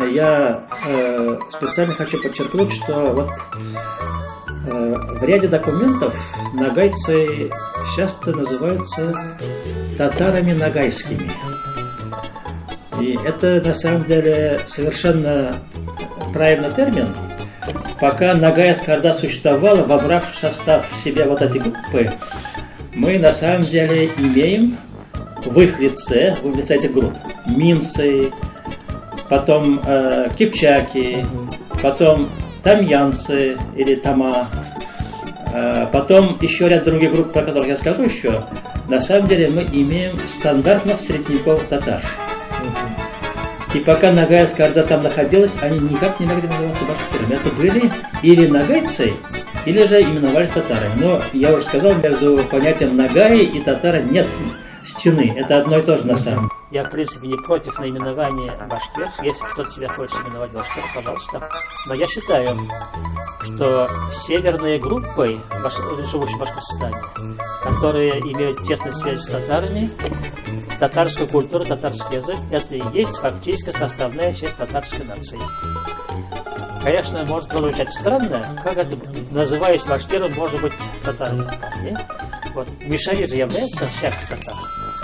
я специально хочу подчеркнуть, что вот в ряде документов нагайцы часто называются татарами нагайскими. И это на самом деле совершенно правильный термин. Пока Ногайск когда существовала, вобрав в состав себя вот эти группы, мы на самом деле имеем в их лице этих групп минцы, потом кипчаки, потом тамьянцы или тама, потом еще ряд других групп, про которых я скажу еще. На самом деле мы имеем стандартных средневековых татар. И пока Ногайск когда там находилась, они никак не могли называться башкирами. Это были или нагайцы, или же именовались татарами. Но я уже сказал, между понятием нагаи и татары нет стены. Это одно и то же на самом деле. Я, в принципе, не против наименования башкир. Если кто-то себя хочет именовать башкир, пожалуйста. Но я считаю, что северные группы, живущие в Башкортостане, которые имеют тесную связь с татарами, татарскую культуру, татарский язык, это и есть фактически составная часть татарской нации. Конечно, может прозвучать странно, как это, называясь башкиром, может быть татаром. Вот. Мишари же являются частью татар.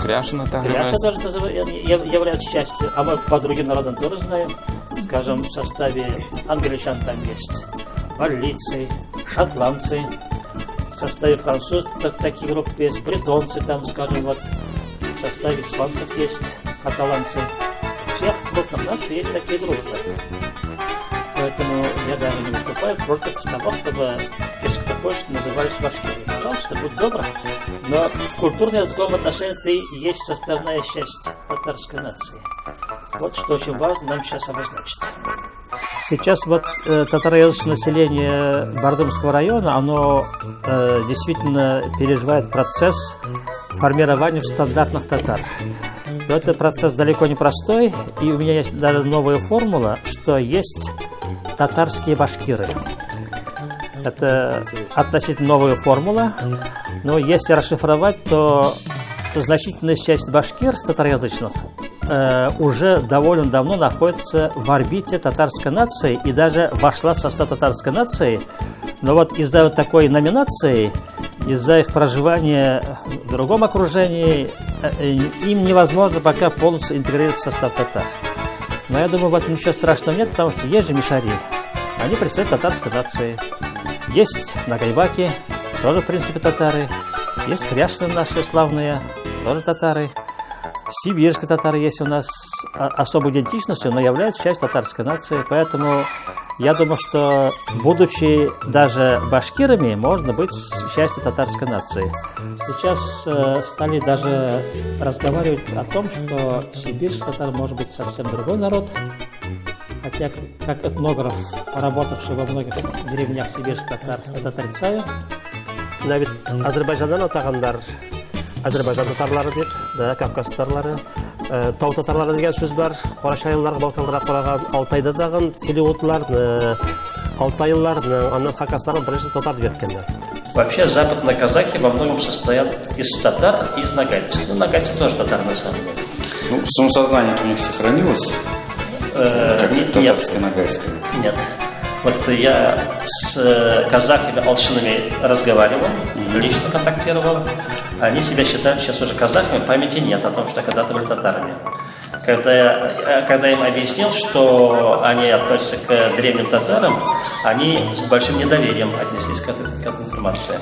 Кряшина также является частью, а мы по другим народам тоже знаем. Скажем, в составе англичан там есть валлийцы, шотландцы, в составе французов такие группы есть, бретонцы там, скажем, вот. В составе испанцев есть каталанцы. У всех крупных наций есть такие группы. Поэтому я даже не выступаю против того, чтобы, если кто хочет, назывались башкирами. Пожалуйста, будь добр. Но в культурно-языковом отношении ты есть составная часть татарской нации. Вот что очень важно нам сейчас обозначить. Сейчас вот татароязычное население Бардумского района, оно действительно переживает процесс формирования стандартных татар. Но это процесс далеко не простой, и у меня есть даже новая формула, что есть татарские башкиры. Это относительно новая формула, но если расшифровать, то значительная часть башкир татароязычных уже довольно давно находится в орбите татарской нации и даже вошла в состав татарской нации. Но вот из-за вот такой номинации, из-за их проживания в другом окружении, им невозможно пока полностью интегрироваться в состав татар. Но я думаю, в этом ничего страшного нет, потому что есть же мишари. Они представляют татарской нации. Есть нагайбаки, тоже в принципе татары. Есть кряшины наши славные, тоже татары. Сибирские татары есть у нас особой идентичностью, но являются частью татарской нации. Поэтому я думаю, что, будучи даже башкирами, можно быть частью татарской нации. Сейчас стали даже разговаривать о том, что сибирский татар может быть совсем другой народ. Хотя, как этнограф, поработавший во многих деревнях сибирских татар, это отрицаю. Навіть Азербайджандан атагандар Азербайджан татарлары деп, Кавказ татарлары, тау татарлары деген сөз бар. Карашайыллар, Балканға караган, Алтайда дагы телеутлар, Алтайлар, андан хакастар бірінші татар деп кеткендер. Вообще западные казахи во многом состоят из татар и из нагайцев. Ну, нагайцы тоже татары на самом деле. Ну, самосознание у них сохранилось? Как татарское, нагайское? Нет. Вот я с казахами, алшинами разговаривал, лично контактировал. Они себя считают сейчас уже казахами, памяти нет о том, что когда-то были татарами. Когда я им объяснил, что они относятся к древним татарам, они с большим недоверием отнеслись к этой информации.